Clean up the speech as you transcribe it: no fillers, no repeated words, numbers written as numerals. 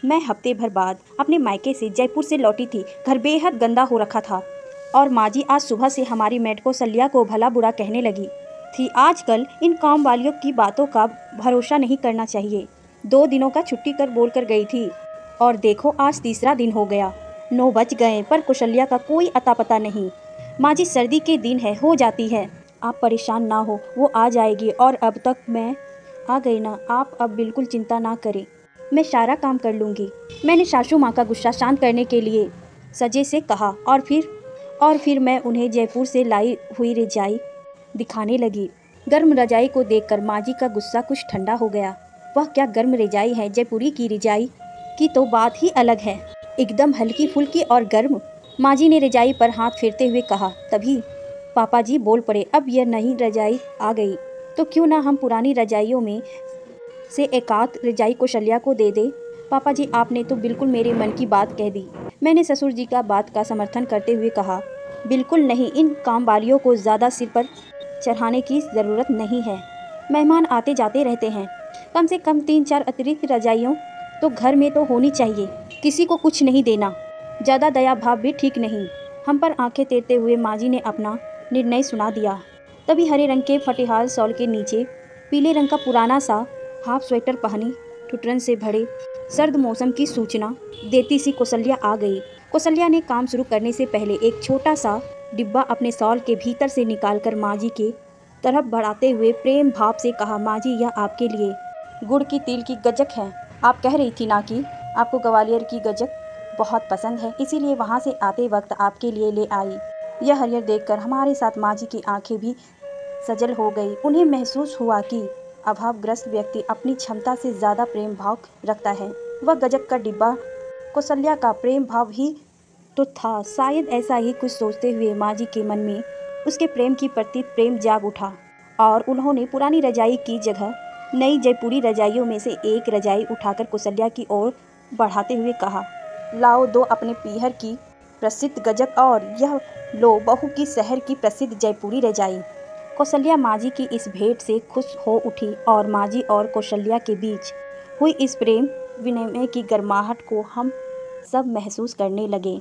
मैं हफ्ते भर बाद अपने मायके से जयपुर से लौटी थी। घर बेहद गंदा हो रखा था और माँ जी आज सुबह से हमारी मेड कौशल्या को भला बुरा कहने लगी थी। आजकल इन काम वालियों की बातों का भरोसा नहीं करना चाहिए। 2 दिनों का छुट्टी कर बोल कर गई थी और देखो आज तीसरा दिन हो गया। 9 बज गए पर कौशल्या का कोई अता पता नहीं। माँ जी सर्दी के दिन है, हो जाती है, आप परेशान ना हो, वो आ जाएगी। और अब तक मैं आ गई ना, आप अब बिल्कुल चिंता ना करें, मैं सारा काम कर लूँगी। मैंने सासू माँ का गुस्सा शांत करने के लिए सजे से कहा और फिर मैं उन्हें जयपुर से लाई हुई रजाई दिखाने लगी। गर्म रजाई को देखकर माँ जी का गुस्सा कुछ ठंडा हो गया। वह क्या गर्म रजाई है, जयपुरी की रजाई की तो बात ही अलग है, एकदम हल्की फुल्की और गर्म। माँ जी ने रजाई पर हाथ फेरते हुए कहा। तभी पापा जी बोल पड़े, अब यह नई रजाई आ गई तो क्यों ना हम पुरानी रजाइयों में से एकाध रजाई कौशल्या को दे दे। पापा जी आपने तो बिल्कुल मेरे मन की बात कह दी। मैंने ससुर जी का बात का समर्थन करते हुए कहा, बिल्कुल नहीं, इन काम वालियों को ज़्यादा सिर पर चढ़ाने की ज़रूरत नहीं है। मेहमान आते जाते रहते हैं, कम से कम 3-4 अतिरिक्त रजाइयों तो घर में तो होनी चाहिए। किसी को कुछ नहीं देना, ज़्यादा दया भाव भी ठीक नहीं। हम पर आंखें तेरते हुए माँ जी ने अपना निर्णय सुना दिया। तभी हरे रंग के फटेहाल शॉल के नीचे पीले रंग का पुराना सा हाफ स्वेटर पहनी ठुठरन से भरे सर्द मौसम की सूचना देती सी कौशल्या आ गई। कौशल्या ने काम शुरू करने से पहले एक छोटा सा डिब्बा अपने शॉल के भीतर से निकालकर माँ जी के तरफ बढ़ाते हुए प्रेम भाव से कहा, माँ जी यह आपके लिए गुड़ की तिल की गज्जक है। आप कह रही थी ना कि आपको ग्वालियर की गज्जक बहुत पसंद है, इसीलिए वहाँ से आते वक्त आपके लिए ले आई। यह हरियर देखकर हमारे साथ माँ जी की आंखें भी सजल हो गई। उन्हें महसूस हुआ कि अभावग्रस्त व्यक्ति अपनी क्षमता से ज़्यादा प्रेम भाव रखता है। वह गज्जक का डिब्बा कौशल्या का प्रेम भाव ही तो था। शायद ऐसा ही कुछ सोचते हुए माँ जी के मन में उसके प्रेम की प्रति प्रेम जाग उठा और उन्होंने पुरानी रजाई की जगह नई जयपुरी रजाइयों में से एक रजाई उठाकर कौशल्या की ओर बढ़ाते हुए कहा, लाओ दो अपने पीहर की प्रसिद्ध गज्जक और यह लो बहू की शहर की प्रसिद्ध जयपुरी रजाई। कौशल्या माँ जी की इस भेंट से खुश हो उठी और माँ जी और कौशल्या के बीच हुई इस प्रेम विनिमय की गर्माहट को हम सब महसूस करने लगे।